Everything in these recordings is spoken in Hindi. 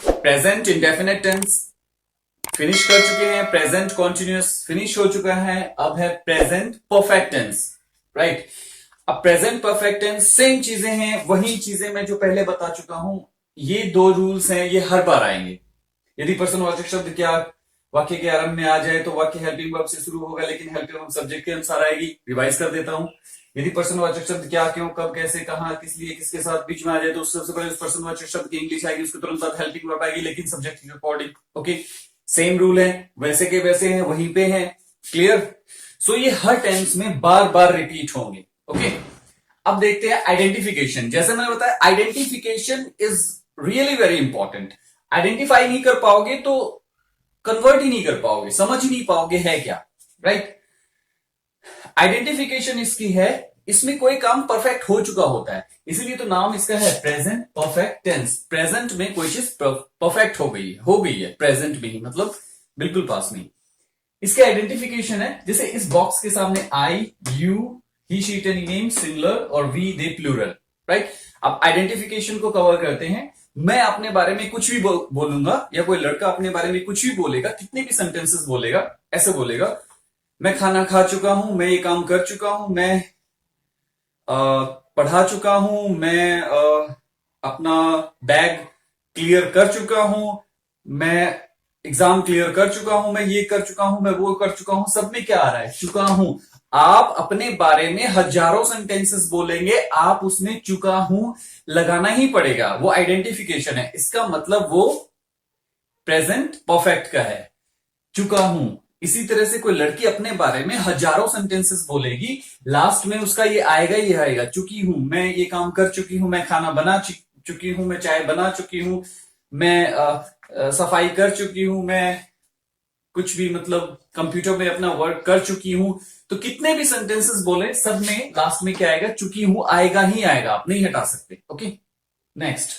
प्रेजेंट इंडेफिनिट टेंस फिनिश कर चुके हैं, प्रेजेंट कॉन्टिन्यूअस फिनिश हो चुका है, अब है प्रेजेंट परफेक्ट टेंस। राइट, अब प्रेजेंट परफेक्ट टेंस सेम चीजें हैं, वही चीजें मैं जो पहले बता चुका हूं। ये दो रूल्स हैं, ये हर बार आएंगे। यदि पर्सनवाचक शब्द क्या वाक्य के आरंभ में आ जाए तो वाक्य हेल्पिंग वर्ब से शुरू होगा, लेकिन हेल्पिंग वर्ब सब्जेक्ट के अनुसार आएगी। रिवाइज कर देता हूं। यदि पर्सनवाचक शब्द क्या, क्यों, कब, कैसे, कहां, किस लिए, किसके साथ बीच में आ जाए तो सबसे पहले उस पर्सनवाचक शब्द की इंग्लिश आएगी, उसके तुरंत बाद हेल्पिंग वर्ब आएगी, लेकिन सब्जेक्ट के अकॉर्डिंग। ओके, सेम रूल है, वैसे के वैसे हैं, वहीं पे हैं। क्लियर? सो ये हर टेंस में बार बार रिपीट होंगे। ओके, अब देखते हैं आइडेंटिफिकेशन। जैसे मैंने बताया, identification is really very important. Identify नहीं कर पाओगे तो कन्वर्ट ही नहीं कर पाओगे, समझ ही नहीं पाओगे है क्या। राइट, आइडेंटिफिकेशन इसकी है, इसमें कोई काम परफेक्ट हो चुका होता है, इसीलिए तो नाम इसका है प्रेजेंट परफेक्ट टेंस। प्रेजेंट में कोई चीज परफेक्ट हो गई है प्रेजेंट में ही, मतलब बिल्कुल पास में। इसके आइडेंटिफिकेशन है, जैसे इस बॉक्स के सामने I, you, he, she, it, any name singular और वी, दे प्लूरल। राइट, अब आइडेंटिफिकेशन को कवर करते हैं। मैं अपने बारे में कुछ भी बोलूंगा, या कोई लड़का अपने बारे में कुछ भी बोलेगा, कितने भी सेंटेंसेस बोलेगा, ऐसे बोलेगा, मैं खाना खा चुका हूं, मैं ये काम कर चुका हूं, मैं पढ़ा चुका हूं, मैं अपना बैग क्लियर कर चुका हूं, मैं एग्जाम क्लियर कर चुका हूं, मैं ये कर चुका हूं, मैं वो कर चुका हूं। सब में क्या आ रहा है? चुका हूं। आप अपने बारे में हजारों सेंटेंसेस बोलेंगे, आप उसमें चुका हूं लगाना ही पड़ेगा। वो आइडेंटिफिकेशन है, इसका मतलब वो प्रेजेंट परफेक्ट का है, चुका हूं। इसी तरह से कोई लड़की अपने बारे में हजारों सेंटेंसेस बोलेगी, लास्ट में उसका ये आएगा ही आएगा, चुकी हूं, मैं ये काम कर चुकी हूं, मैं खाना बना चुकी हूं, मैं चाय बना चुकी हूं, मैं सफाई कर चुकी हूं, मैं कुछ भी मतलब कंप्यूटर में अपना वर्क कर चुकी हूं। तो कितने भी सेंटेंसेस बोले, सब में लास्ट में क्या आएगा? चुकी हूं आएगा ही आएगा, आप नहीं हटा सकते। Okay, next.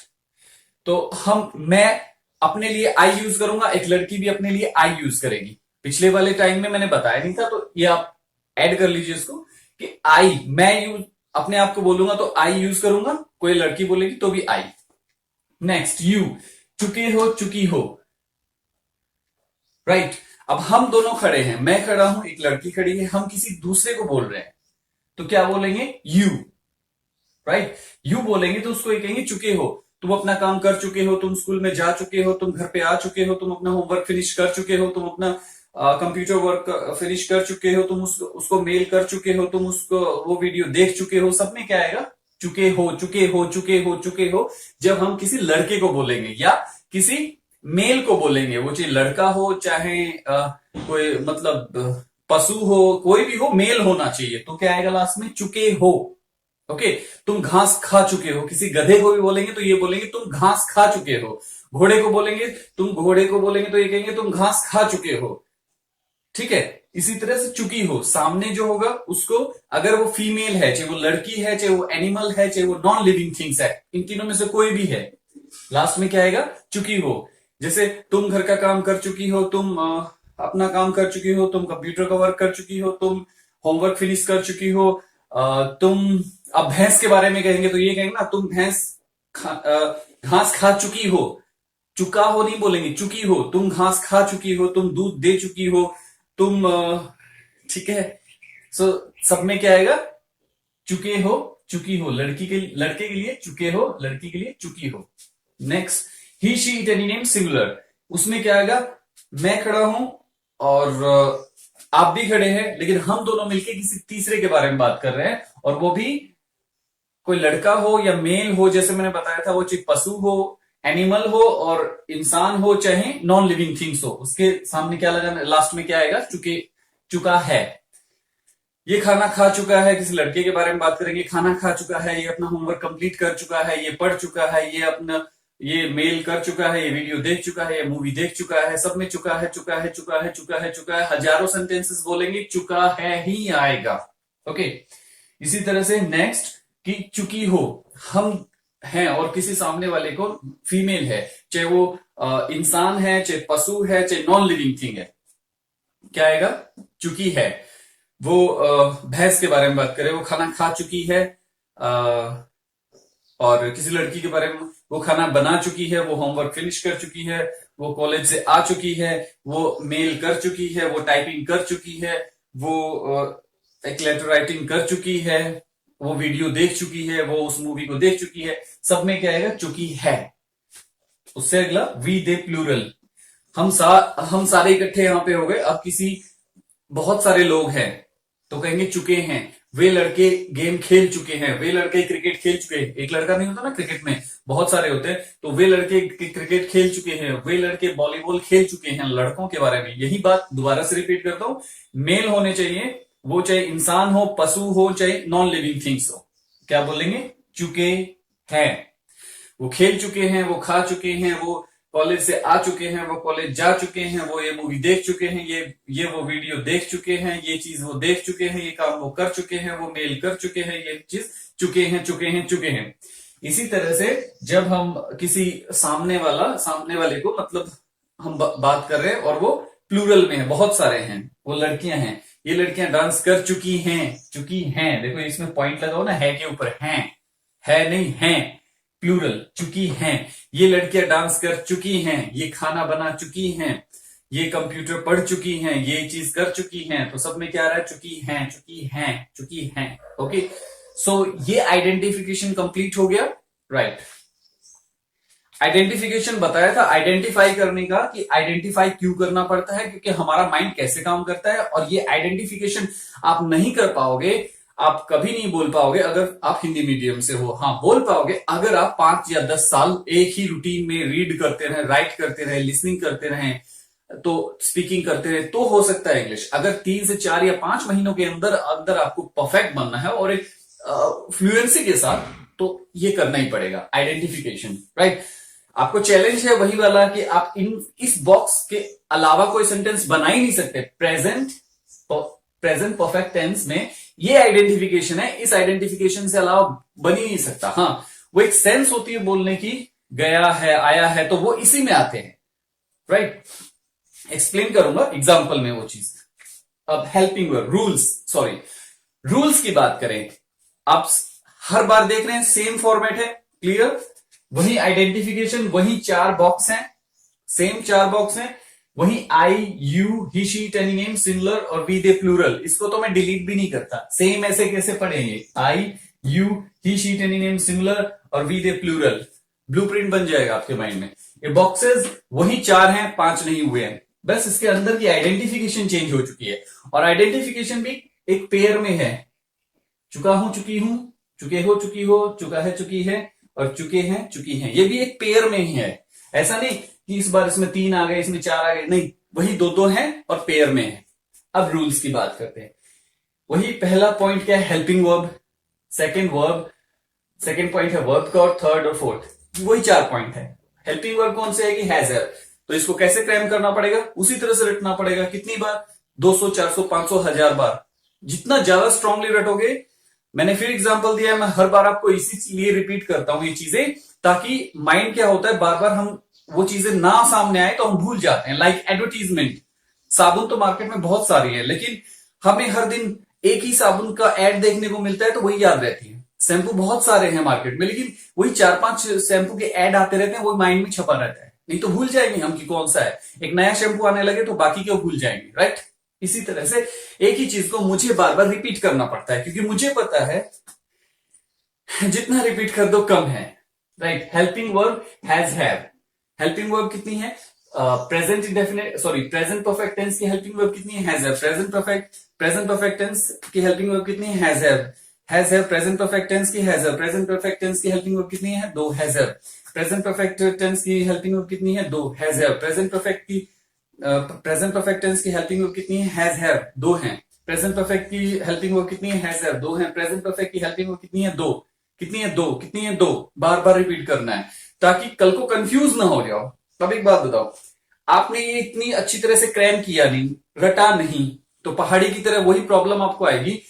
तो मैं अपने लिए आई यूज करूंगा, एक लड़की भी अपने लिए आई यूज करेगी। पिछले वाले टाइम में मैंने बताया नहीं था, तो ये आप ऐड कर लीजिए इसको कि आई, मैं यूज अपने आप को बोलूंगा तो आई यूज करूंगा, कोई लड़की बोलेगी तो भी आई। नेक्स्ट, यू, चुके हो, चुकी हो। राइट, अब हम दोनों खड़े हैं, मैं खड़ा हूं, एक लड़की खड़ी है, हम किसी दूसरे को बोल रहे हैं, तो क्या बोलेंगे? यू। राइट, यू बोलेंगे तो उसको ये कहेंगे चुके हो, तुम अपना काम कर चुके हो, तुम स्कूल में जा चुके हो, तुम घर पे आ चुके हो, तुम अपना होमवर्क फिनिश कर चुके हो, तुम अपना कंप्यूटर वर्क फिनिश कर चुके हो, तुम उसको मेल कर चुके हो, तुम उसको वो वीडियो देख चुके हो। सब में क्या आएगा? चुके हो, चुके हो, चुके हो, चुके हो। जब हम किसी लड़के को बोलेंगे या किसी मेल को बोलेंगे, वो चाहे लड़का हो, चाहे कोई मतलब पशु हो, कोई भी हो, मेल होना चाहिए, तो क्या आएगा लास्ट में? चुके हो। ओके, तुम घास खा चुके हो। किसी गधे को भी बोलेंगे तो ये बोलेंगे तुम घास खा चुके हो। घोड़े को बोलेंगे, तुम घोड़े को बोलेंगे तो ये कहेंगे तुम घास खा चुके हो। ठीक है, इसी तरह से चुकी हो, सामने जो होगा उसको, अगर वो फीमेल है, चाहे वो लड़की है, चाहे वो एनिमल है, चाहे वो नॉन लिविंग थिंग्स है, इन तीनों में से कोई भी है, लास्ट में क्या आएगा? चुकी हो। जैसे तुम घर का काम कर चुकी हो, तुम अपना काम कर चुकी हो, तुम कंप्यूटर का वर्क कर चुकी हो, तुम होमवर्क फिनिश कर चुकी हो। तुम अब भैंस के बारे में कहेंगे तो ये कहेंगे ना, तुम घास खा चुकी हो। चुका हो नहीं बोलेंगे, चुकी हो, तुम घास खा चुकी हो, तुम दूध दे चुकी हो, तुम ठीक है। सो सब में क्या आएगा? चुके हो, चुकी हो। लड़के के लिए चुके हो, लड़की के लिए चुकी हो। Next, he, she, it, any name singular. उसमें क्या आएगा? मैं खड़ा हूं और आप भी खड़े हैं, लेकिन हम दोनों मिलकर किसी तीसरे के बारे में बात कर रहे हैं, और वो भी कोई लड़का हो या मेल हो, जैसे मैंने बताया था, वो चाहे पशु हो, एनिमल हो, और इंसान हो, चाहे नॉन लिविंग थिंग्स हो। उसके सामने क्या लगा? लास्ट में क्या आएगा? चुका है। ये खाना खा चुका है, किसी लड़के के बारे में बात करेंगे, खाना खा चुका है, ये अपना होमवर्क कंप्लीट कर चुका है, ये पढ़ चुका है, ये मेल कर चुका है, ये वीडियो देख चुका है, ये मूवी देख चुका है। सब में चुका है, चुका है, चुका है, चुका है, चुका है। हजारों सेंटेंसेस बोलेंगे, चुका है ही आएगा। ओके, इसी तरह से नेक्स्ट, कि चुकी हो, हम हैं और किसी सामने वाले को फीमेल है, चाहे वो इंसान है, चाहे पशु है, चाहे नॉन लिविंग थिंग है, क्या आएगा? चुकी है। वो भैंस के बारे में बात करें, वो खाना खा चुकी है, और किसी लड़की के बारे में वो खाना बना चुकी है, वो होमवर्क फिनिश कर चुकी है, वो कॉलेज से आ चुकी है, वो मेल कर चुकी है, वो टाइपिंग कर चुकी है, वो एक लेटर राइटिंग कर चुकी है, वो वीडियो देख चुकी है, वो उस मूवी को देख चुकी है। सब में क्या आएगा? चुकी है। उससे अगला वी दे प्लूरल। हम सारे इकट्ठे यहां पे हो गए। अब किसी बहुत सारे लोग हैं तो कहेंगे चुके हैं। वे लड़के गेम खेल चुके हैं, वे लड़के क्रिकेट खेल चुके हैं। एक लड़का नहीं होता ना क्रिकेट में, बहुत सारे होते हैं। तो वे लड़के क्रिकेट खेल चुके हैं, वे लड़के वॉलीबॉल खेल चुके हैं। लड़कों के बारे में यही बात दोबारा से रिपीट करता हूं। मेल होने चाहिए, वो चाहे इंसान हो, पशु हो, चाहे नॉन लिविंग थिंग्स हो। क्या बोलेंगे? चुके हैं। वो खेल चुके हैं, वो खा चुके हैं, वो कॉलेज से आ चुके हैं, वो कॉलेज जा चुके हैं, वो ये मूवी देख चुके हैं, ये वो वीडियो देख चुके हैं, ये चीज वो देख चुके हैं, ये काम वो कर चुके हैं, वो मेल कर चुके हैं, ये चीज चुके हैं, चुके हैं, चुके हैं। इसी तरह से जब हम किसी सामने वाले को मतलब हम बात कर रहे हैं और वो प्लूरल में है, बहुत सारे हैं, वो लड़कियां हैं, ये लड़कियां डांस कर चुकी हैं। देखो इसमें पॉइंट लगाओ ना, है के ऊपर है नहीं है, प्लूरल चुकी हैं। ये लड़कियां डांस कर चुकी हैं, ये खाना बना चुकी हैं, ये कंप्यूटर पढ़ चुकी हैं, ये चीज कर चुकी हैं। तो सब में क्या आ रहा है? चुकी हैं, चुकी हैं, चुकी हैं। ओके, सो ये आइडेंटिफिकेशन कंप्लीट हो गया, राइट। आइडेंटिफिकेशन बताया था, आइडेंटिफाई करने का, कि आइडेंटिफाई क्यों करना पड़ता है, क्योंकि हमारा माइंड कैसे काम करता है। और ये आइडेंटिफिकेशन आप नहीं कर पाओगे, आप कभी नहीं बोल पाओगे अगर आप हिंदी मीडियम से हो। हाँ, बोल पाओगे अगर आप 5 या 10 साल एक ही रूटीन में रीड करते रहे, राइट करते रहे, लिसनिंग करते रहे, तो स्पीकिंग करते रहे, तो हो सकता है इंग्लिश। अगर 3 से 4 या 5 महीनों के अंदर अंदर आपको परफेक्ट बनना है और एक फ्लुएंसी के साथ, तो ये करना ही पड़ेगा, आइडेंटिफिकेशन, राइट। आपको चैलेंज है वही वाला कि आप इस बॉक्स के अलावा कोई सेंटेंस बना ही नहीं सकते। प्रेजेंट परफेक्ट टेंस में ये आइडेंटिफिकेशन है, इस आइडेंटिफिकेशन से अलावा बन ही नहीं सकता। हाँ, वो एक सेंस होती है बोलने की, गया है, आया है, तो वो इसी में आते हैं, राइट। एक्सप्लेन करूंगा एग्जाम्पल में वो चीज। अब हेल्पिंग वर्ब, रूल्स की बात करें। आप हर बार देख रहे हैं सेम फॉर्मेट है, क्लियर। वही आइडेंटिफिकेशन, वही 4 बॉक्स हैं, सेम 4 बॉक्स हैं, वही I, you, he, she, it any name, singular और वी दे प्लूरल। इसको तो मैं डिलीट भी नहीं करता, सेम ऐसे कैसे पढ़ेंगे, I, you, he, she, it any name, singular और वी दे प्लूरल। ब्लूप्रिंट बन जाएगा आपके माइंड में। ये बॉक्सेस वही 4 हैं, 5 नहीं हुए हैं, बस इसके अंदर की आइडेंटिफिकेशन चेंज हो चुकी है। और आइडेंटिफिकेशन भी एक पेयर में है, चुका हूं, चुकी हूं, चुके हो, चुकी हो, चुका है, चुकी है, और चुके हैं, चुकी हैं। ये भी एक पेयर में ही है, ऐसा नहीं कि इस बार इसमें 3 आ गए, इसमें 4 आ गए, नहीं, वही 2 हैं और पेयर में है। अब रूल्स की बात करते हैं। वही पहला पॉइंट क्या है? Helping verb. सेकंड पॉइंट है वर्ब का, और थर्ड और फोर्थ, वही 4 पॉइंट है। हेल्पिंग वर्ब कौन से है? कि हैज है। तो इसको कैसे क्रैम करना पड़ेगा? उसी तरह से रटना पड़ेगा। कितनी बार? 200, 400, 500, 1000 बार। जितना ज्यादा स्ट्रांगली रटोगे, मैंने फिर एग्जांपल दिया है, मैं हर बार आपको इसी लिए रिपीट करता हूं ये चीजें, ताकि माइंड क्या होता है, बार बार हम वो चीजें ना सामने आए तो हम भूल जाते हैं। लाइक एडवर्टीजमेंट, साबुन तो मार्केट में बहुत सारी है, लेकिन हमें हर दिन एक ही साबुन का एड देखने को मिलता है तो वही याद रहती है। शैम्पू बहुत सारे हैं मार्केट में, लेकिन वही 4-5 शैम्पू के एड आते रहते हैं, वो माइंड में छपा रहता है, नहीं तो भूल जाएंगे हम कि कौन सा है। एक नया शैम्पू आने लगे तो बाकी क्यों भूल जाएंगे, राइट। इसी तरह से एक ही चीज को मुझे बार बार रिपीट करना पड़ता है, क्योंकि मुझे पता है जितना रिपीट कर दो कम है, right. Helping verb has, have. Helping verb कितनी है? Present indefinite, sorry, present perfect tense की हेल्पिंग वर्ब कितनी है? Has, have. Present perfect tense की हेल्पिंग वर्ब कितनी है? Has, have. Has, have present perfect tense की, has, have. Present perfect tense की हेल्पिंग वर्ब कितनी है? 2, has, have. Present perfect tense की हेल्पिंग वर्ब कितनी है? 2, has, have. Present perfect tense की हेल्पिंग वर्ब कितनी है? हैज, हैव, 2 हैं। प्रेजेंट परफेक्ट की हेल्पिंग वर्ब कितनी है? हैज, हैव, 2 हैं। प्रेजेंट परफेक्ट की हेल्पिंग वर्ब कितनी है? 2। कितनी है? 2। कितनी है? 2। बार बार रिपीट करना है ताकि कल को कंफ्यूज ना हो जाओ। अब एक बात बताओ, आपने ये इतनी अच्छी तरह से क्रैम किया नहीं, रटा नहीं, तो पहाड़ी की तरह वही प्रॉब्लम आपको आएगी।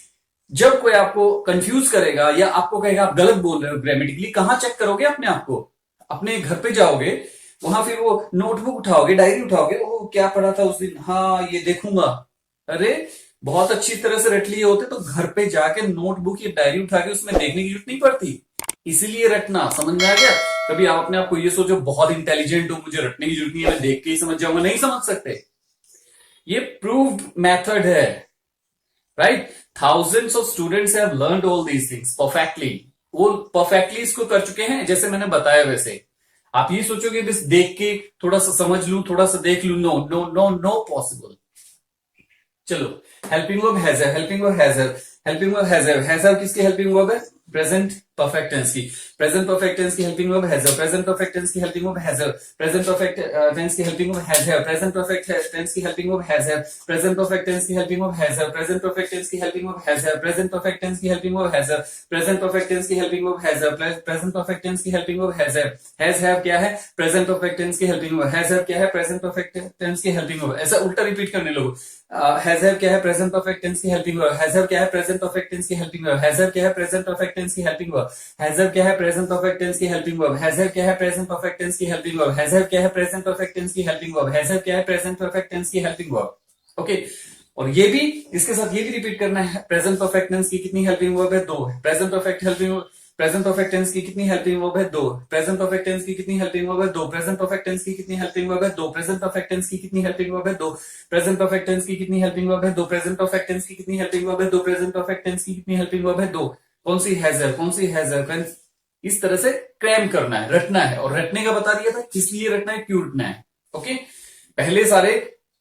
जब कोई आपको कंफ्यूज करेगा या आपको कहेगा आप गलत बोल रहे हो ग्रामेटिकली, कहां चेक करोगे अपने आप को? अपने घर पे जाओगे, वहां फिर वो नोटबुक उठाओगे, डायरी उठाओगे, वो क्या पढ़ा था उस दिन, हाँ ये देखूंगा। अरे बहुत अच्छी तरह से रट लिए होते तो घर पे जाके नोटबुक या डायरी उठा के उसमें देखने की जरूरत नहीं पड़ती। इसीलिए रटना, समझ में आ गया? कभी आप अपने आप को ये सोचो बहुत इंटेलिजेंट हो, मुझे रटने की जरूरत नहीं है, मैं देख के ही समझ जाऊंगा, नहीं समझ सकते। ये प्रूव्ड मेथड है, right. Thousands of students have learned all these things perfectly. वो परफेक्टली इसको कर चुके हैं, जैसे मैंने बताया वैसे। आप ये सोचोगे बस देख के थोड़ा सा समझ लूं, थोड़ा सा देख लूं, no no no no possible. चलो, helping verb has have, helping verb has have, helping verb has have किसकी हेल्पिंग वर्ब है? प्रेजेंट परफेक्ट टेंस की। प्रेजेंट परफेक्ट टेंस की helping verb has have, present perfect tense की helping verb has have, present perfect tense की helping verb has have, present perfect tense की helping verb has have, present perfect tense की helping verb has have, present perfect tense की helping verb has have, present perfect tense की helping verb has have, present perfect tense की helping verb has have, present perfect tense की helping verb has have. Has have क्या है? प्रेजेंट परफेक्ट टेंस की हेल्पिंग वर्ब। हैज हैव क्या है? प्रेजेंट परफेक्ट टेंस की हेल्पिंग वर्ब। ऐसा उल्टा रिपीट करने लोगो। हैज हैव क्या है? प्रेजेंट परफेक्ट टेंस की हेल्पिंग वर्ब। हैज हैव क्या है? प्रेजेंट परफेक्ट टेंस की हेल्पिंग वर्ब। हैज हैव क्या है? प्रेजेंट परफेक्ट टेंस की हेल्पिंग वर्ब। हैज हैव क्या है? प्रेजेंट परफेक्ट टेंस की हेल्पिंग वर्ब। हैज हैव क्या है? प्रेजेंट परफेक्ट टेंस की हेल्पिंग वर्ब। हैज हैव क्या है? प्रेजेंट परफेक्ट टेंस की हेल्पिंग वर्ब। हैज हैव क्या है? प्रेजेंट परफेक्ट टेंस की हेल्पिंग वर्ब। ओके, और ये भी इसके साथ ये भी रिपीट करना है। प्रेजेंट परफेक्ट टेंस की कितनी हेल्पिंग वर्ब है? 2 है। Present perfect helping present perfect tense की कितनी हेल्पिंग वर्ब है? 2। प्रेजेंट परफेक्ट टेंस की कितनी हेल्पिंग वर्ब है? 2। प्रेजेंट परफेक्ट टेंस की कितनी हेल्पिंग वर्ब है? 2। प्रेजेंट परफेक्ट टेंस की कितनी हेल्पिंग वर्ब है? 2। प्रेजेंट परफेक्ट टेंस की कितनी हेल्पिंग वर्ब है? 2। प्रेजेंट परफेक्ट टेंस की कितनी हेल्पिंग वर्ब है? 2। प्रेजेंट परफेक्ट टेंस की कितनी हेल्पिंग वर्ब है? 2। कौन सी हैज है, कौन सी हैज है? इस तरह से क्रैम करना है, रटना है। और रटने का बता दिया था किस लिए रटना है, क्यों रटना है। ओके, पहले सारे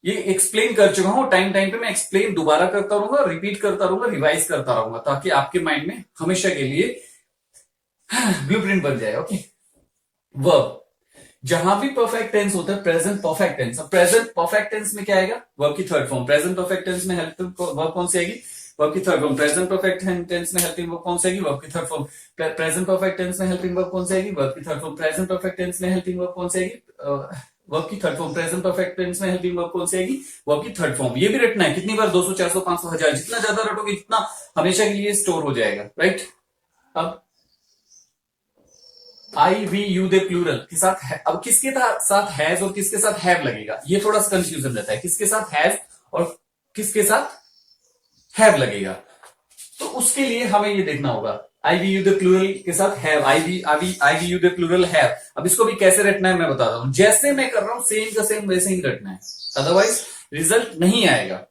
ये एक्सप्लेन कर चुका हूं। टाइम टाइम पे मैं एक्सप्लेन दोबारा करता रहूंगा, रिपीट करता रहूंगा, रिवाइज करता रहूंगा, ताकि आपके माइंड में हमेशा के लिए ब्लूप्रिंट बन जाए। ओके, वर्ब जहां भी परफेक्ट टेंस होता है, प्रेजेंट परफेक्ट टेंस। अब प्रेजेंट परफेक्ट टेंस में क्या आएगा? वर्ब की third form. Present perfect tense में हेल्पिंग वर्ब कौन सी आएगी? वर्ब की third form. Present perfect tense में हेल्पिंग वर्ब कौन सी आएगी? वर्ब की third form. Present perfect tense में हेल्पिंग वर्ब कौन सी आएगी? वर्ब की third form. Present perfect tense में हेल्पिंग वर्ब कौन सी आएगी? वर्ब की third form. Present perfect tense में हेल्पिंग वर्ब कौन सी आएगी? वर्ब की थर्ड फॉर्म। ये भी रटना है। कितनी बार? 200, 400, 500, 1000। जितना ज्यादा रटोगे जितना हमेशा के लिए स्टोर हो जाएगा, राइट। अब आई वी यू दे प्लूरल के साथ है। अब किसके साथ हैज और किसके साथ हैव लगेगा, ये थोड़ा सा कंफ्यूजन रहता है। किसके साथ हैज और किसके साथ हैव लगेगा, तो उसके लिए हमें ये देखना होगा। I we you they plural के साथ have, I we you they plural have. अब इसको भी कैसे रटना है मैं बताता हूं। जैसे मैं कर रहा हूं सेम का सेम वैसे ही रटना है, अदरवाइज रिजल्ट नहीं आएगा।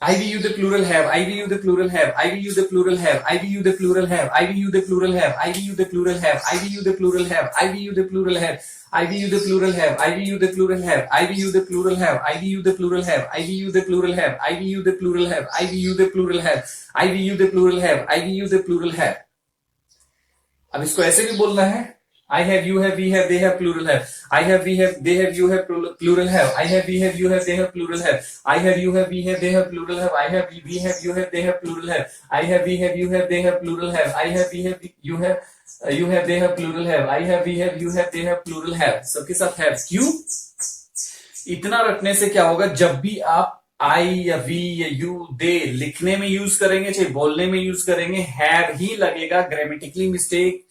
I V U the plural have, I V U the plural have, I V U the plural have, I V U the plural have, I V U the plural have, I V U the plural have, I V U the plural have, I V U the plural have, I V U the plural have, I V U the plural have, I V U the plural have, I V U the plural have, I V U the plural have, I V U the plural have, I V U the plural have, I V U the plural have, I V U the plural have। अब इसको ऐसे भी बोलना है। I have, you have, we have, they have, plural have. I have, we have, they have, you have, plural have. I have, we have, you have, they have, plural have. I have, you have, we have, they have, plural have. I have, we have, you have, they have, plural have. I have, we have, you have, they have, plural have. I have, we have, you have, you have, they have, plural have. I have, we have, you have, they have, plural have. सबके साथ have। क्यों? इतना रखने से क्या होगा, जब भी आप आई या वी या यू दे लिखने में यूज करेंगे चाहे बोलने में यूज करेंगे, हैव ही लगेगा। ग्रामेटिकली मिस्टेक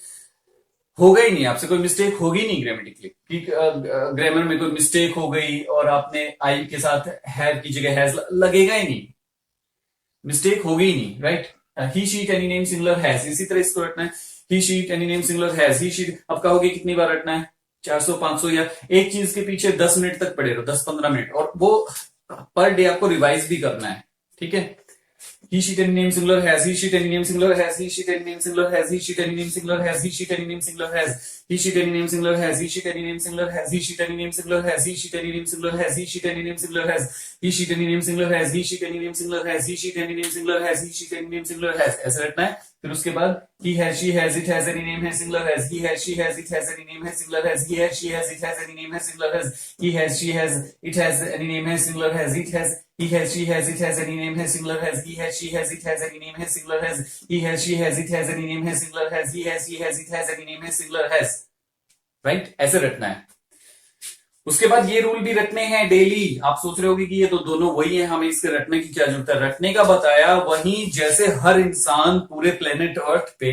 होगा ही नहीं, आपसे कोई मिस्टेक होगी नहीं ग्रामेटिकली कि ग्रामर में कोई मिस्टेक हो गई और आपने आई के साथ हैव की जगह हैज लगेगा ही नहीं, मिस्टेक होगी ही नहीं, right. He she any name singular has, इसी तरह इसको रटना है। He she any name singular has, he she. अब कहोगे कितनी बार रटना है? 400, 500 या एक चीज के पीछे 10 मिनट तक पड़े रहो, 10-15 मिनट, और वो पर डे आपको रिवाइज भी करना है, ठीक है। He, she, any name singular has. He, she, any name singular has. He, she, any name singular has. He, she, any name singular has. He, she, any name singular has. He, she, any name singular has. He, she, any name singular has. He, she, any name singular has. He, she, any name singular has. He, she, any name singular has. He, she, any name singular has. He, she, any name singular has. He, she, any name singular has. He, she, any name singular has। ऐसे रटना है। फिर उसके बाद he has, she has, it has, any name has, singular has। he has, she has, it has, any name has, singular has। he has, she has, it has, any name has, singular has। he has, she has, it has, any name has, singular has। it has, he has, she has, it has, any name has, singular has। he has, she has, it has, any name has, singular has। he has, she has, it has, any name has, singular has। he has, she has, it has, any name has, singular has। Right, ऐसे रटना है। उसके बाद ये रूल भी रटने हैं डेली। आप सोच रहे होगे कि ये तो दोनों वही है, हमें इसके रटने की क्या जरूरत है। रटने का बताया वही, जैसे हर इंसान पूरे प्लेनेट अर्थ पे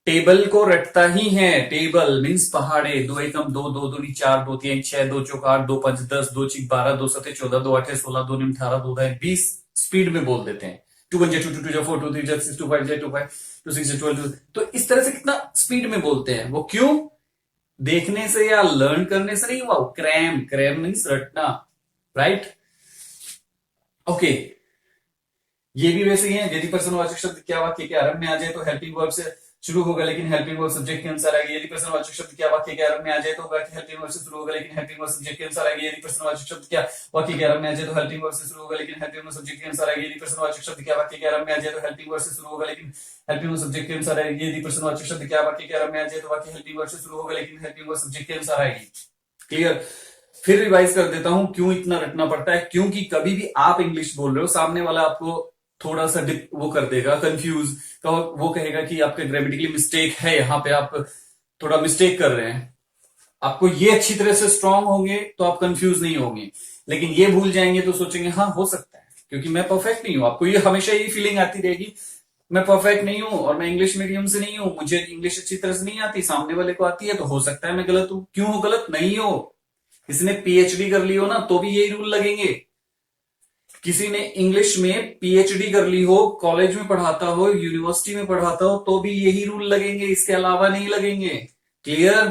टेबल को रटता ही है। टेबल मीन्स पहाड़े। 2 एकम 2, 2 दूनी 4, 2 3 6, 2 चौक 8, 2 5 10, 2 6 12, 2 7 14, 2 8 16, 2 9 18, 2 9 20 स्पीड में बोल देते हैं। 2 1 2 2 2 4 2 3 6 2 5 2 5 2 6 12। तो इस तरह से कितना स्पीड में बोलते हैं वो, क्यों? देखने से या लर्न करने से नहीं हुआ, क्रैम, क्रैम नहीं रटना, राइट? ओके, ये भी वैसे ही है। यदि पर्सनवाचक शब्द क्या वाक्य के आरंभ में आ जाए तो हेल्पिंग वर्ब से शुरू होगा लेकिन हेल्पिंग वर्ब सब्जेक्ट के अनुसार आएगी। यदि पर्सनवाचक शब्द क्या वाक्य के आरंभ में आ जाए तो वाक्य हेल्पिंग वर्ब से शुरू होगा लेकिन हेल्पिंग वर्ब सब्जेक्ट के अनुसार आएगी। यदि पर्सनवाचक शब्द क्या वाक्य के आरंभ में आ जाए तो हेल्पिंग वर्ब से शुरू होगा लेकिन हेल्पिंग वर्ब सब्जेक्ट के अनुसार आएगी। यदि पर्सनवाचक शब्द क्या वाक्य के आरंभ में आ जाए तो हेल्पिंग वर्ब से शुरू होगा लेकिन हेल्पिंग वर्ब सब्जेक्ट के अनुसार आएगी। यदि पर्सनवाचक शब्द क्या वाक्य के आरंभ में आ जाए तो वाक्य हेल्पिंग वर्ब से शुरू होगा लेकिन हेल्पिंग वर्ब सब्जेक्ट के अनुसार आएगी। क्लियर? फिर रिवाइज कर देता हूं क्यों इतना रटना पड़ता है। क्योंकि कभी भी आप इंग्लिश बोल रहे हो, सामने वाला आपको थोड़ा सा डिप वो कर देगा, कंफ्यूज, तो वो कहेगा कि आपके ग्रामेटिकली मिस्टेक है, यहां पे आप थोड़ा मिस्टेक कर रहे हैं। आपको ये अच्छी तरह से स्ट्रांग होंगे तो आप कंफ्यूज नहीं होंगे, लेकिन ये भूल जाएंगे तो सोचेंगे हाँ हो सकता है क्योंकि मैं परफेक्ट नहीं हूं। आपको ये हमेशा ये फीलिंग आती रहेगी मैं परफेक्ट नहीं हूं और मैं इंग्लिश मीडियम से नहीं हूं, मुझे इंग्लिश अच्छी तरह से नहीं आती, सामने वाले को आती है, तो हो सकता है मैं गलत हूं। क्यों हो गलत? नहीं हो। किसी ने पीएचडी कर ली हो ना तो भी यही रूल लगेंगे। किसी ने इंग्लिश में पीएचडी कर ली हो, कॉलेज में पढ़ाता हो, यूनिवर्सिटी में पढ़ाता हो, तो भी यही रूल लगेंगे, इसके अलावा नहीं लगेंगे। क्लियर?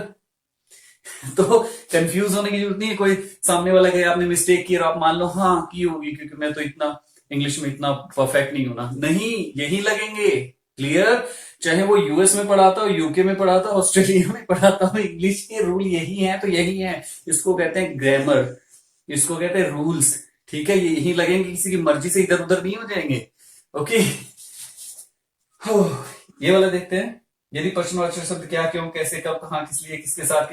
तो कंफ्यूज होने की जरूरत नहीं है। कोई सामने वाला कहे आपने मिस्टेक की और आप मान लो हाँ की होगी क्योंकि मैं तो इतना इंग्लिश में इतना परफेक्ट नहीं हूं ना, नहीं, यही लगेंगे। क्लियर? चाहे वो यूएस में पढ़ाता हो, यूके में पढ़ाता हो, ऑस्ट्रेलिया में पढ़ाता हो, इंग्लिश के रूल यही है तो यही है। इसको कहते हैं ग्रामर, इसको कहते हैं रूल्स। ठीक है, ये यही लगेंगे, किसी की मर्जी से इधर उधर नहीं हो जाएंगे। ओके, ये वाला देखते हैं। यदि प्रश्नवाचक शब्द क्या, क्यों, कैसे, कब, कहां, किस लिए, किसके साथ,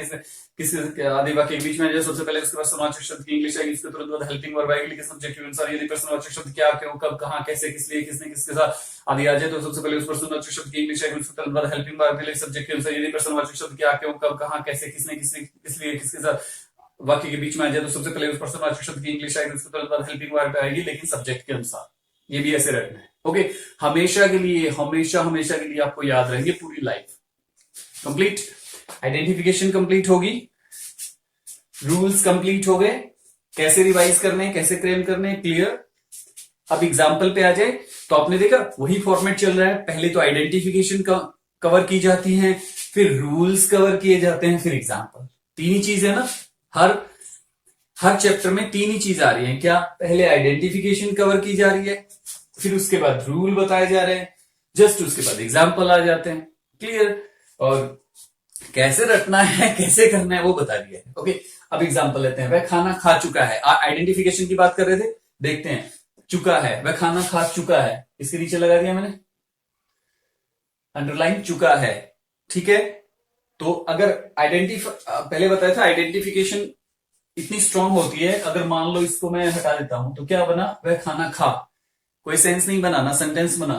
किसके आदि वाक्य के बीच में सबसे पहले उसके बाद प्रश्नवाचक शब्द की इंग्लिश आएगी, उसके तुरंत बाद हेल्पिंग वर्ब आएगी लेकिन सब्जेक्ट के अनुसार। यदि प्रश्नवाचक शब्द क्या, क्यों, कब, कहां, कैसे, किस लिए, किसने, किसके साथ आदि आ जाए तो सबसे पहले उस प्रश्नवाचक शब्द की इंग्लिश आएगी, उसके तुरंत बाद हेल्पिंग वर्ब आएगी सब्जेक्ट के अनुसार। यदि प्रश्नवाचक शब्द क्या, क्यों, कब, कहां, कैसे, किसने, किस लिए, किसके साथ वाक्य के बीच में आ जाए तो सबसे पहले उस प्रश्नवाचक शब्द की इंग्लिश आएगी, उसके तुरंत बाद हेल्पिंग वर्ब आएगी लेकिन सब्जेक्ट के अनुसार। ये भी ऐसे रखना है। ओके, हमेशा के लिए, हमेशा हमेशा के लिए आपको याद रहेंगे पूरी लाइफ। कंप्लीट, आइडेंटिफिकेशन कंप्लीट होगी, रूल्स कंप्लीट हो गए, कैसे रिवाइज करने, कैसे क्लेम करने, क्लियर। अब एग्जाम्पल पे आ जाए तो आपने देखा वही फॉर्मेट चल रहा है। पहले तो आइडेंटिफिकेशन कवर की जाती है, फिर रूल्स कवर किए जाते हैं, फिर एग्जाम्पल। तीन ही चीज है ना, हर चैप्टर में तीन ही चीज आ रही है। क्या? पहले आइडेंटिफिकेशन कवर की जा रही है, फिर उसके बाद रूल बताए जा रहे हैं, जस्ट उसके बाद एग्जाम्पल आ जाते हैं। क्लियर? और कैसे रटना है, कैसे करना है वो बता दिया है। ओके, अब एग्जाम्पल लेते हैं। वह खाना खा चुका है। आइडेंटिफिकेशन की बात कर रहे थे, देखते हैं। चुका है, वह खाना खा चुका है, इसके नीचे लगा दिया मैंने अंडरलाइन, चुका है। ठीक है, तो अगर पहले बताया था आइडेंटिफिकेशन इतनी स्ट्रांग होती है, अगर मान लो इसको मैं हटा देता हूं तो क्या बना? वह खाना खा। कोई सेंस नहीं बना ना, सेंटेंस बना।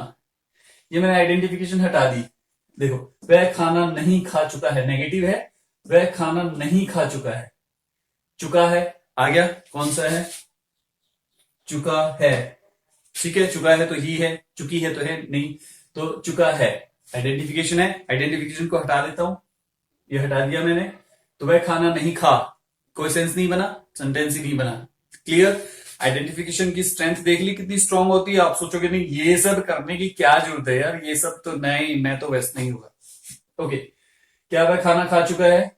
ये मैंने आइडेंटिफिकेशन हटा दी। देखो, वह खाना नहीं खा चुका है, नेगेटिव है, वह खाना नहीं खा चुका है। चुका है आ गया, कौन सा है? चुका है। ठीक है, चुका है तो ही है, चुकी है तो है नहीं, तो चुका है आइडेंटिफिकेशन है। आइडेंटिफिकेशन को हटा देता हूं, ये हटा दिया मैंने, तो वह खाना नहीं खा, कोई सेंस नहीं बना, सेंटेंस ही नहीं बना। क्लियर? आइडेंटिफिकेशन की स्ट्रेंथ देख ली कितनी स्ट्रांग होती है। आप सोचोगे नहीं ये सब करने की क्या जरूरत है यार, ये सब तो नहीं, मैं तो वैसे नहीं होगा। ओके, क्या वह खाना खा चुका है?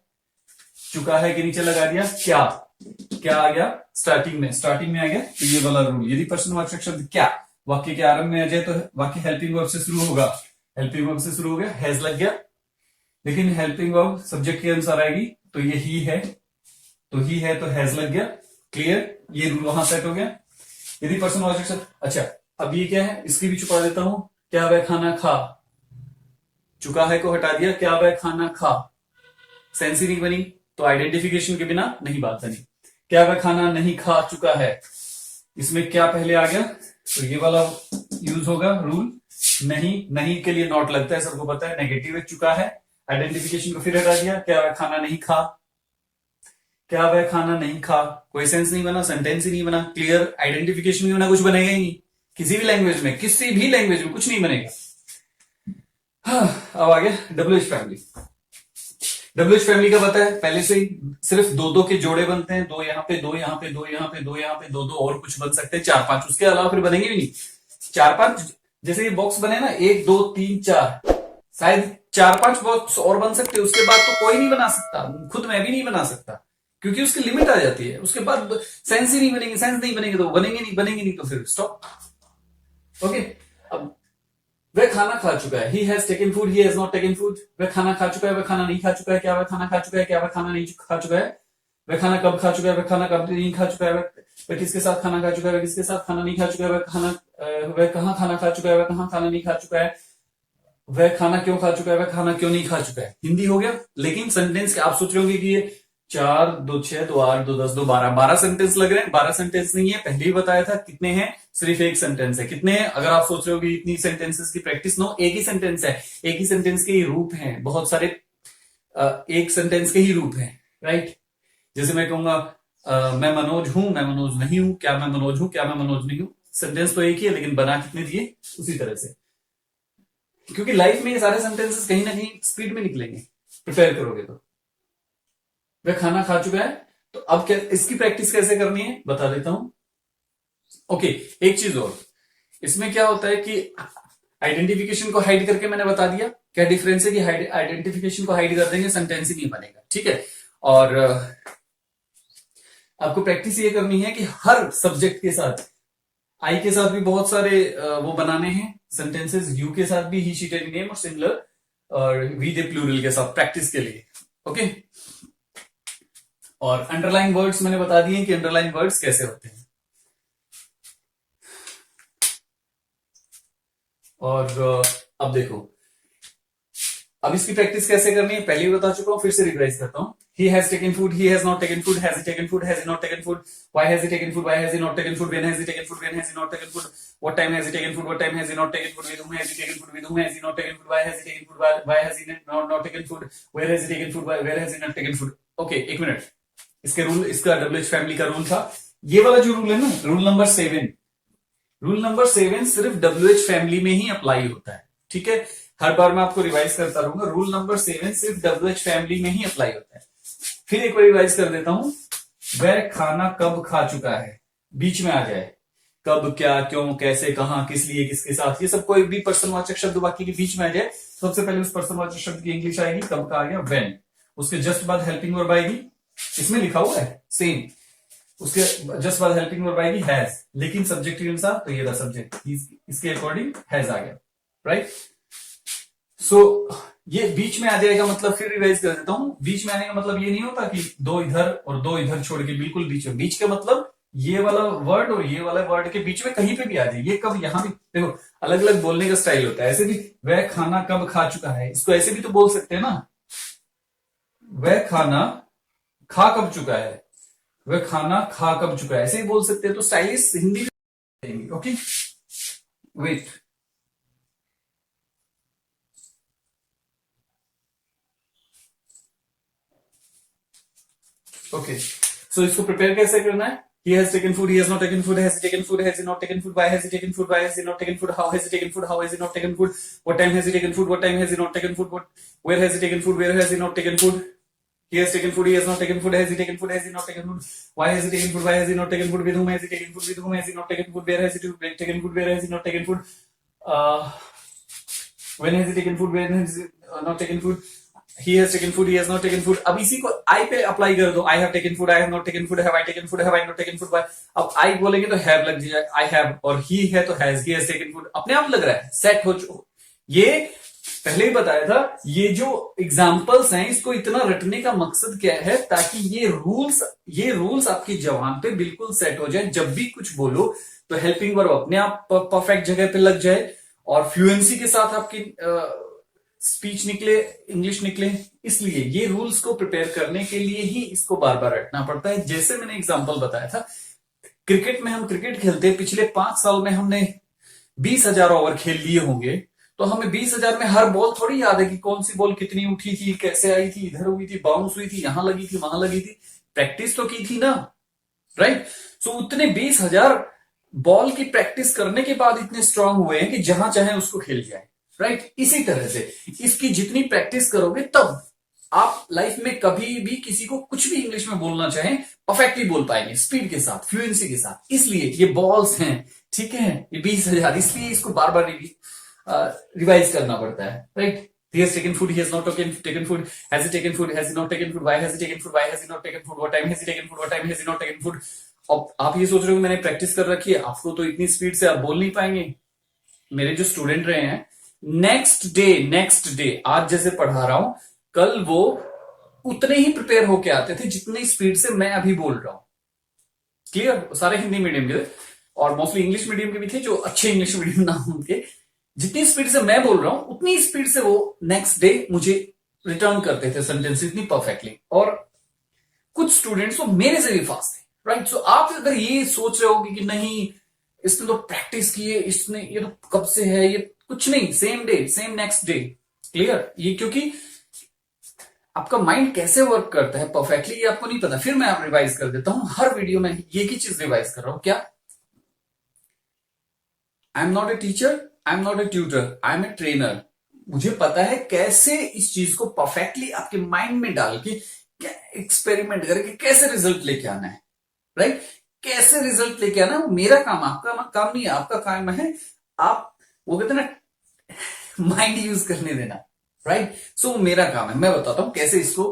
चुका है के नीचे लगा दिया क्या आ गया? स्टार्टिंग में आ गया तो ये वाला रूल। यदि प्रश्नवाचक शब्द क्या वाक्य के आरंभ में आ जाए तो वाक्य हेल्पिंग वर्ब से शुरू होगा, हेल्पिंग वर्ब से शुरू हो गया, हैज लग गया, लेकिन हेल्पिंग वर्ब सब्जेक्ट के अनुसार आएगी तो ये ही है, तो ही है तो हैज लग गया। क्लियर? ये रूल वहां सेट हो गया। यदि प्रश्नवाचक शब्द, अच्छा अब ये क्या है, इसकी भी छुपा देता हूं। क्या वह खाना खा, चुका है को हटा दिया, क्या वह खाना खा, सेंस ही नहीं बनी, तो आइडेंटिफिकेशन के बिना नहीं बात बनी। क्या वह खाना नहीं खा चुका है, इसमें क्या पहले आ गया तो ये वाला यूज होगा रूल। नहीं के लिए नॉट लगता है, सबको पता है, नेगेटिव है, चुका है। आइडेंटिफिकेशन को फिर हटा दिया, क्या वह खाना नहीं खा, क्या वह खाना नहीं खा, कोई सेंस नहीं बना, सेंटेंस ही नहीं बना। क्लियर? आइडेंटिफिकेशन भी बना, कुछ बनेगा ही नहीं। किसी भी लैंग्वेज में कुछ नहीं बनेगा। अब आ गया डब्ल्यूएच फैमिली। डब्ल्यूएच फैमिली का पता है पहले से ही, सिर्फ दो के जोड़े बनते हैं, दो यहाँ पे, दो यहाँ पे, दो यहाँ पे, दो यहाँ पे, दो और कुछ बन सकते हैं, 4 5, उसके अलावा फिर बनेंगे भी नहीं। 4 5 जैसे ये बॉक्स बने ना, 1 2 3 4, शायद 4 5 बॉक्स और बन सकते हैं, उसके बाद तो कोई नहीं बना सकता, खुद मैं भी नहीं बना सकता, क्योंकि उसकी लिमिट आ जाती है। उसके बाद सेंस ही नहीं बनेंगे, सेंस नहीं बनेंगे तो बनेंगे नहीं तो फिर स्टॉप। ओके। अब वह खाना खा चुका है, he has taken food, he has not taken food. वह खाना खा चुका है, वह खाना नहीं खा चुका है, क्या वह खाना खा चुका है, क्या वह खाना नहीं खा चुका है। वह खाना कब खा चुका है, वह खाना कब नहीं खा चुका है। वह किसके साथ खाना खा चुका है, वह किसके साथ खाना नहीं खा चुका है। वह कहाँ खाना खा चुका है, वह कहाँ खाना नहीं खा चुका है। वह खाना क्यों खा चुका है, वह खाना क्यों नहीं खा चुका है। हिंदी हो गया। लेकिन सेंटेंस आप सोच रहे होंगे कि ये 4 2 6 2 8 2 10 2 12 12 सेंटेंस लग रहे हैं। 12 सेंटेंस नहीं है, पहले ही बताया था कितने हैं, सिर्फ एक सेंटेंस है। कितने हैं, अगर आप सोच रहे हो कि इतनी सेंटेंसेस की प्रैक्टिस, नो, एक ही सेंटेंस है। एक ही सेंटेंस के ही रूप हैं, बहुत सारे एक सेंटेंस के ही रूप हैं, राइट। जैसे मैं कहूंगा मैं मनोज हूं, मैं मनोज नहीं हूं, क्या मैं मनोज हूं, क्या मैं मनोज नहीं हूं। सेंटेंस तो एक ही है, लेकिन बना कितने दिए उसी तरह से। क्योंकि लाइफ में ये सारे सेंटेंसेस कहीं ना कहीं स्पीड में निकलेंगे, प्रिपेयर करोगे तो। वह खाना खा चुका है, तो अब क्या इसकी प्रैक्टिस कैसे करनी है बता देता हूं। ओके, एक चीज और, इसमें क्या होता है कि आइडेंटिफिकेशन को हाइड करके मैंने बता दिया क्या डिफरेंस है, कि आइडेंटिफिकेशन को हाइड कर देंगे सेंटेंस ही नहीं बनेगा, ठीक है। और आपको प्रैक्टिस ये करनी है कि हर सब्जेक्ट के साथ, आई के साथ भी बहुत सारे वो बनाने हैं सेंटेंसेस, यू के साथ भी ही शी टेरी नेम और सिमिलर, और वी दे प्लूरल के साथ प्रैक्टिस के लिए। ओके। और अंडरलाइन वर्ड्स मैंने बता दिए कि अंडरलाइन वर्ड्स कैसे होते हैं। और अब देखो, अब इसकी प्रैक्टिस कैसे करनी है पहले ही बता चुका हूं, फिर से रिवाइज करता हूं। He has taken food, he has not taken food, has he taken food, has he not taken food, why has he taken food, why has he not taken food, when has he taken food, when has he not taken food, what time has he taken food, what time has he not taken food, with whom has he taken food, with whom has he not taken food, why has he taken food, why has he not taken food, where has he taken food, where has he not taken food। Okay, एक मिनट, इसके रूल, इसका WH फैमिली का रूल था, ये वाला जो रूल है ना, रूल नंबर 7, रूल नंबर 7 सिर्फ WH फैमिली में ही अप्लाई होता है, ठीक है। हर बार मैं आपको रिवाइज करता रहूंगा, रूल नंबर 7 सिर्फ WH फैमिली में ही अप्लाई होता है। फिर एक बार रिवाइज कर देता हूं। वह खाना कब खा चुका है, बीच में आ जाए, कब, क्या, क्यों, कैसे, कहां, किस लिए, किसके साथ, ये सब कोई भी पर्सनवाचक शब्द वाक्य के बीच में आ जाए, सबसे पहले उस पर्सनवाचक शब्द की इंग्लिश आएगी, कब का आ गया व्हेन, उसके जस्ट बाद हेल्पिंग वर्ब आएगी, इसमें लिखा हुआ है सेम, उसके जस्ट बाद हेल्पिंग वर्ब आएगी हैज, लेकिन सब्जेक्ट के अनुसार तो ये रहा सब्जेक्ट, इसके अकॉर्डिंग हैज आ गया, राइट। सो ये बीच में आ जाएगा, मतलब फिर रिवाइज कर देता हूं, बीच में आने का मतलब ये नहीं होता कि 2 इधर और 2 इधर छोड़ के बिल्कुल बीच में, बीच का मतलब ये वाला वर्ड और ये वाला वर्ड के बीच में कहीं पे भी आ जाए। ये कब, यहां भी देखो अलग अलग बोलने का स्टाइल होता है। ऐसे भी वह खाना कब खा चुका है, इसको ऐसे भी तो बोल सकते हैं ना, वह खाना खा कब चुका है, वह खाना खा कब चुका है, ऐसे ही बोल सकते हैं, तो स्टाइलिश हिंदी में। ओके, वेट, ओके, सो इसको प्रिपेयर कैसे करना है। He has taken food, he has not taken food, has he taken food, has he not taken food, why has he taken food, why has he not taken food, how has he taken food, how has he not taken food, what time has he taken food, what time has he not taken food, where has he taken food, where has he not taken food, he has taken food, he has not taken food, has he taken food, has he not taken food, why has he taken food, why has he not taken food, with whom has he taken food, with whom has he not taken food, where has he taken food, where has he not taken food, when has he taken food, when has he not taken food, he has taken food, he has not taken food। अब इसी को आई पे अप्लाई कर दो, आई have taken food, I have not taken food, have I taken food, have I not taken food. अब आई बोलेंगे तो हैव लग जाए, आई हैव, और ही है तो has, he has taken food, अपने आप लग रहा है, सेट हो चुका। ये पहले ही बताया था, ये जो एग्जाम्पल्स हैं इसको इतना रटने का मकसद क्या है, ताकि ये रूल्स आपकी जबान पे बिल्कुल सेट हो जाए। जब भी कुछ बोलो तो हेल्पिंग वर्ब अपने आप परफेक्ट जगह पे लग जाए, और फ्लुएंसी के साथ आपकी स्पीच निकले, इंग्लिश निकले। इसलिए ये रूल्स को प्रिपेयर करने के लिए ही इसको बार बार रटना पड़ता है। जैसे मैंने एग्जांपल बताया था, क्रिकेट में हम क्रिकेट खेलते हैं, पिछले 5 साल में हमने 20,000 ओवर खेल लिए होंगे, तो हमें 20,000 में हर बॉल थोड़ी याद है कि कौन सी बॉल कितनी उठी थी, कैसे आई थी, इधर हुई थी, बाउंस हुई थी, यहां लगी थी, वहां लगी थी, प्रैक्टिस तो की थी ना, राइट। सो उतने 20,000 बॉल की प्रैक्टिस करने के बाद इतने स्ट्रांग हुए हैं कि जहां चाहे उसको खेल जाए, राइट। इसी तरह से इसकी जितनी प्रैक्टिस करोगे, तब आप लाइफ में कभी भी किसी को कुछ भी इंग्लिश में बोलना चाहें, परफेक्टली बोल पाएंगे, स्पीड के साथ, फ्लुएंसी के साथ। इसलिए ये बॉल्स हैं, ठीक है, ये 20,000, इसलिए इसको बार बार रिवाइज करना पड़ता है, right? He has taken food, he has not taken food, has he taken food, has he not taken food, why has he taken food, why has he not taken food, what time has he taken food, what time has he not taken food. अब आप ये सोच रहे हो मैंने प्रैक्टिस कर रखी है, आपको तो इतनी स्पीड से आप बोल नहीं पाएंगे। मेरे जो स्टूडेंट रहे हैं, नेक्स्ट डे आज जैसे पढ़ा रहा हूं, कल वो उतने ही प्रिपेयर होके आते थे जितनी स्पीड से मैं अभी बोल रहा हूं। क्लियर? सारे हिंदी मीडियम के थे और मोस्टली इंग्लिश मीडियम के भी थे, जो अच्छे इंग्लिश मीडियम ना हो उनके। जितनी स्पीड से मैं बोल रहा हूं उतनी स्पीड से वो नेक्स्ट डे मुझे रिटर्न करते थे सेंटेंस इतनी परफेक्टली। और कुछ स्टूडेंट्स तो मेरे से भी फास्ट थे, राइट? सो आप अगर ये सोच रहे होगे कि नहीं इसने तो प्रैक्टिस की है, इसने ये तो कब से है, ये कुछ नहीं, same day same next day. Clear? ये क्योंकि आपका माइंड कैसे वर्क करता है परफेक्टली ये आपको नहीं पता। फिर मैं आप रिवाइज कर देता हूं, हर वीडियो में ये की चीज रिवाइज कर रहा हूं। क्या? I am not a teacher, I am not a tutor, I am a trainer. मुझे पता है कैसे इस चीज को परफेक्टली आपके माइंड में डाल के एक्सपेरिमेंट करके कैसे रिजल्ट लेके आना है, राइट? कैसे रिजल्ट लेके आना है वो मेरा काम, आपका काम नहीं है। आपका काम है आप वो कहते हैं ना माइंड यूज करने देना, राइट? सो मेरा काम है, मैं बताता हूं कैसे इसको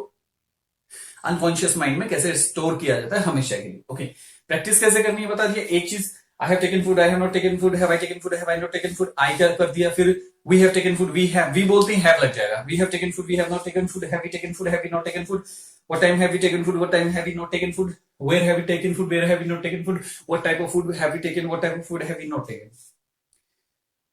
अनकॉन्शियस माइंड में कैसे स्टोर किया जाता है हमेशा के लिए। ओके, प्रैक्टिस कैसे करनी है बता दिया। एक चीज, I have taken food, I have not taken food, have I taken food, have I not taken food, I क्या कर दिया। फिर we have taken food, we बोलते ही हैव लग जाएगा। We have taken food, we have not taken food, have we taken food, have we not taken food, what time have we taken food, what time have we not taken food, where have we taken food, where have we not taken food, what type of food have we taken, what type of food have we not taken.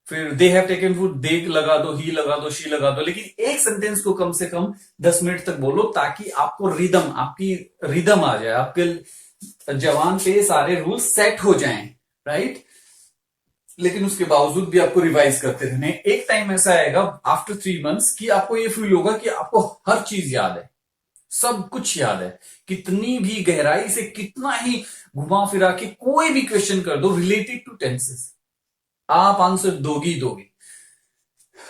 फिर they have taken food, they लगा दो, ही लगा दो, शी लगा दो। लेकिन एक सेंटेंस को कम से कम 10 मिनट तक बोलो ताकि आपको रिदम, आपकी रिदम आ जाए, आपके जवान पे सारे रूल सेट हो जाएं, राइट? लेकिन उसके बावजूद भी आपको रिवाइज करते रहने। एक टाइम ऐसा आएगा आफ्टर 3 मंथ्स कि आपको ये फील होगा कि आपको हर चीज याद है, सब कुछ याद है। कितनी भी गहराई से, कितना ही घुमा फिरा के कोई भी क्वेश्चन कर दो रिलेटेड टू टेंसेस, आप आंसर दोगी दोगी।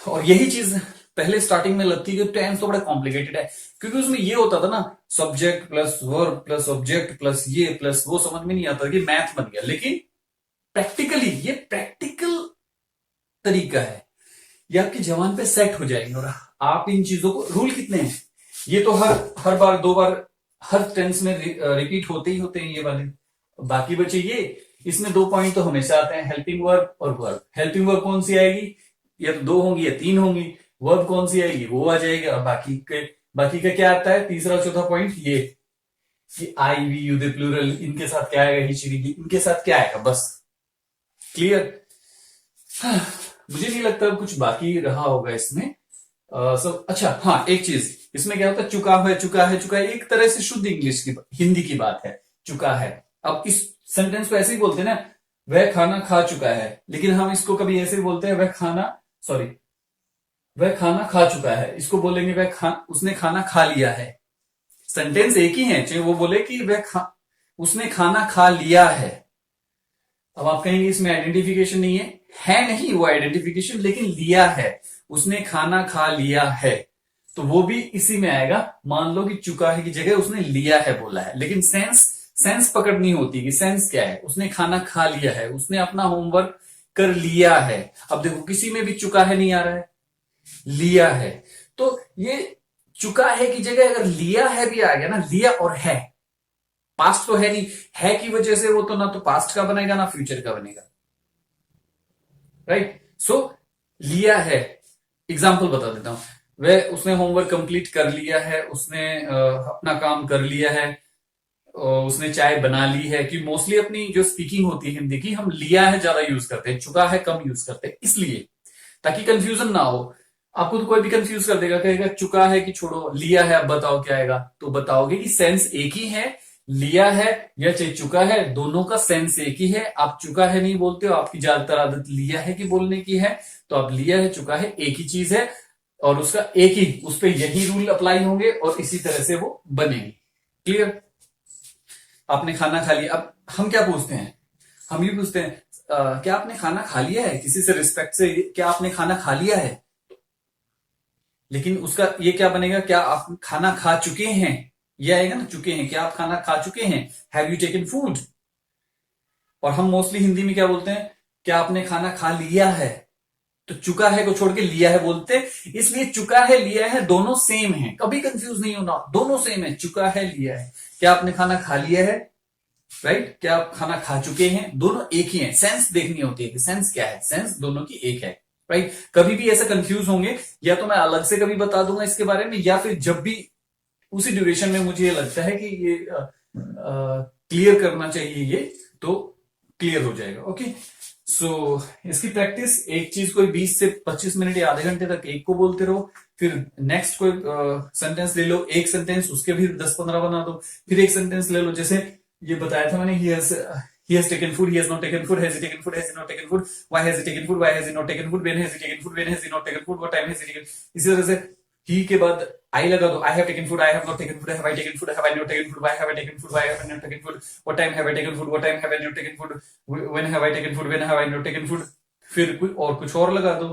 और यही चीज पहले स्टार्टिंग में लगती है कि टेंस तो बड़ा कॉम्प्लिकेटेड है, क्योंकि उसमें ये होता था ना, subject plus verb plus object plus ये प्लस वो, समझ में नहीं आता कि मैथ बन गया। लेकिन प्रैक्टिकली ये प्रैक्टिकल तरीका है, ये आपकी जवान पे सेट हो जाएंगे। और आप इन चीजों को, रूल कितने हैं, ये तो हर बार 2 बार हर टेंस में रिपीट होते ही होते हैं ये वाले। बाकी बचे ये, इसमें 2 पॉइंट तो हमेशा आते हैं, हेल्पिंग वर्ब और वर्ब। हेल्पिंग वर्ब कौन सी आएगी, या तो 2 होंगी या 3 होंगी। वर्ब कौन सी आएगी, वो आ जाएगी। और बाकी का क्या आता है, तीसरा चौथा पॉइंट ये कि आई वी यू दे प्लूरल, इनके साथ क्या आएगा, ही शी इनके साथ क्या आएगा, बस। क्लियर? मुझे नहीं लगता कुछ बाकी रहा होगा इसमें। सब अच्छा। हाँ, एक चीज इसमें क्या होता है, चुका है, चुका है, चुका है, एक तरह से शुद्ध इंग्लिश की हिंदी की बात है, चुका है। अब इस सेंटेंस को ऐसे ही बोलते हैं ना, वह खाना खा चुका है। लेकिन हम इसको कभी ऐसे बोलते हैं, वह खाना खा चुका है। इसको बोलेंगे उसने खाना खा लिया है। सेंटेंस एक ही है, चाहे वो बोले कि उसने खाना खा लिया है। अब आप कहेंगे इसमें आइडेंटिफिकेशन नहीं है नहीं वो आइडेंटिफिकेशन, लेकिन लिया है, उसने खाना खा लिया है, तो वो भी इसी में आएगा। मान लो कि चुका है की जगह उसने लिया है बोला है, लेकिन सेंस पकड़नी होती है कि सेंस क्या है। उसने खाना खा लिया है, उसने अपना होमवर्क कर लिया है। अब देखो किसी में भी चुका है नहीं आ रहा है, लिया है। तो ये चुका है की जगह अगर लिया है भी आ गया ना, लिया और है, पास्ट तो है नहीं, है की वजह से वो तो ना तो पास्ट का बनेगा ना फ्यूचर का बनेगा, राइट? सो लिया है, एग्जाम्पल बता देता हूं। उसने होमवर्क कंप्लीट कर लिया है, उसने अपना काम कर लिया है, उसने चाय बना ली है। कि मोस्टली अपनी जो स्पीकिंग होती है हिंदी की, हम लिया है ज्यादा यूज करते हैं, चुका है कम यूज करते हैं, इसलिए ताकि कंफ्यूजन ना हो। आपको तो कोई भी कंफ्यूज कर देगा, कहेगा चुका है कि छोड़ो लिया है, अब बताओ क्या आएगा। तो बताओगे कि सेंस एक ही है, लिया है या चाहे चुका है, दोनों का सेंस एक ही है। आप चुका है नहीं बोलते हो, आपकी ज्यादातर आदत लिया है कि बोलने की है। तो आप लिया है चुका है एक ही चीज है, और उसका एक ही, उस पर यही रूल अप्लाई होंगे और इसी तरह से वो बनेंगे। क्लियर? आपने खाना खा लिया। अब हम क्या पूछते हैं, हम ये पूछते हैं क्या आपने खाना खा लिया है, किसी से रिस्पेक्ट से, क्या आपने खाना खा लिया है। लेकिन उसका ये क्या बनेगा, क्या आप खाना खा चुके हैं, ये आएगा ना, चुके हैं, क्या आप खाना खा चुके हैं, हैव यू टेकन फूड। और हम मोस्टली हिंदी में क्या बोलते हैं, क्या आपने खाना खा लिया है? तो चुका है को छोड़ के लिया है बोलते, इसलिए चुका है लिया है दोनों सेम है, कभी कंफ्यूज नहीं होना, दोनों सेम है, चुका है लिया है। क्या आपने खाना खा लिया है? राइट, क्या आप खाना खा चुके हैं? दोनों एक ही है, सेंस देखनी होती है कि सेंस क्या है, सेंस दोनों की एक है। राइट, कभी भी ऐसा कंफ्यूज होंगे या तो मैं अलग से कभी बता दूंगा इसके बारे में, या फिर जब भी उसी ड्यूरेशन में मुझे ये लगता है कि ये क्लियर करना चाहिए ये, तो क्लियर हो जाएगा। ओके, सो इसकी प्रैक्टिस, एक चीज कोई 20 से 25 मिनट या आधे घंटे तक एक को बोलते रहो, फिर नेक्स्ट कोई सेंटेंस ले लो, एक सेंटेंस उसके भी 10-15 बना दो, फिर एक सेंटेंस ले लो, जैसे ये बताया था मैंने, he has taken food, he has not taken food, has he taken food, has he not taken food, why has he taken food, why has he not taken food, when has he taken food, when has he not taken food, what time has he taken। इसी तरह से he के बाद I लगा दो, I have taken food, I have not taken food, have I taken food, have I not taken food, why have I taken food, why have I not taken food, what time have I taken food, what time have I not taken food, when have I taken food, when have I not taken food। फिर कुछ और लगा दो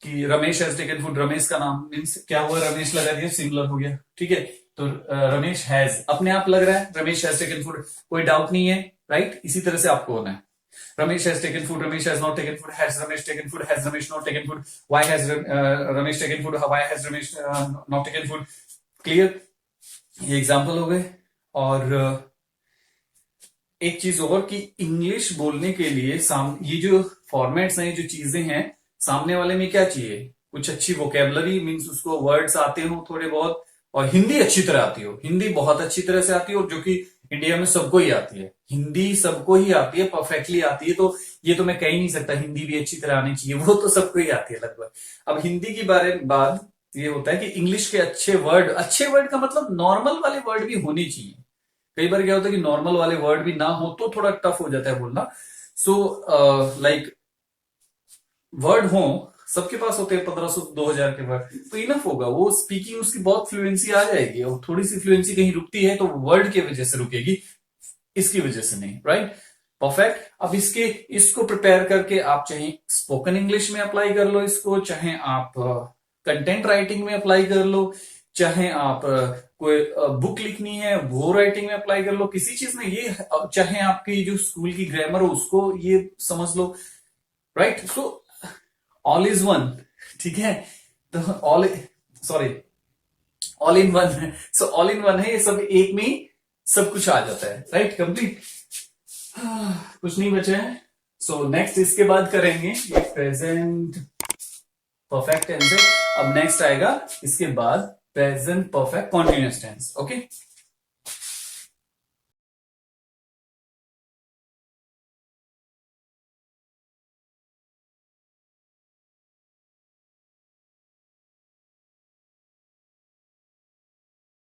कि Ramesh has taken food, Ramesh का नाम मीन्स क्या हुआ, रमेश लगा दिया, सिंगुलर हो गया। ठीक है, तो रमेश हैज अपने आप लग रहा है, रमेश हैज टेकन फूड, कोई डाउट नहीं है। राइट, इसी तरह से आपको होना है, Ramesh has taken food, Ramesh has not taken food, has Ramesh taken food, has Ramesh not taken food, why has Ramesh taken food, why has Ramesh not taken food. Clear, ये एग्जाम्पल हो गए। और एक चीज और कि इंग्लिश बोलने के लिए ये जो फॉर्मेट्स हैं, जो चीजें हैं, सामने वाले में क्या चाहिए, कुछ अच्छी वोकेबलरी, मीन्स उसको वर्ड्स आते हो थोड़े बहुत, और हिंदी अच्छी तरह आती हो, हिंदी बहुत अच्छी तरह से आती हो, जो कि इंडिया में सबको ही आती है, हिंदी सबको ही आती है, परफेक्टली आती है। तो ये तो मैं कह ही नहीं सकता हिंदी भी अच्छी तरह आनी चाहिए, वो तो सबको ही आती है लगभग। अब हिंदी की बाद ये होता है कि इंग्लिश के अच्छे वर्ड का मतलब नॉर्मल वाले वर्ड भी होने चाहिए। कई बार क्या होता है कि नॉर्मल वाले वर्ड भी ना हो तो थोड़ा टफ हो जाता है बोलना। सो लाइक वर्ड हो, सबके पास होते हैं 1500-2000 के वर्ड, तो इनफ होगा, वो स्पीकिंग उसकी बहुत फ्लुएंसी आ जाएगी। और थोड़ी सी फ्लुएंसी कहीं रुकती है तो वर्ड की वजह से रुकेगी, इसकी वजह से नहीं। Right, perfect. अब इसको प्रिपेयर करके आप चाहे स्पोकन इंग्लिश में अप्लाई कर लो इसको, चाहे आप कंटेंट राइटिंग में अप्लाई कर लो, चाहे आप कोई बुक लिखनी है वो राइटिंग में अप्लाई कर लो, किसी चीज में ये, चाहे आपकी जो स्कूल की ग्रामर हो उसको ये समझ लो। Right, so all is one. ठीक है, तो all in one, so all in one है, ये सब एक में ही सब कुछ आ जाता है। राइट, कंप्लीट, कुछ नहीं बचा है। सो नेक्स्ट इसके बाद करेंगे ये प्रेजेंट परफेक्ट टेंस है। अब नेक्स्ट आएगा इसके बाद present perfect continuous tense. Okay.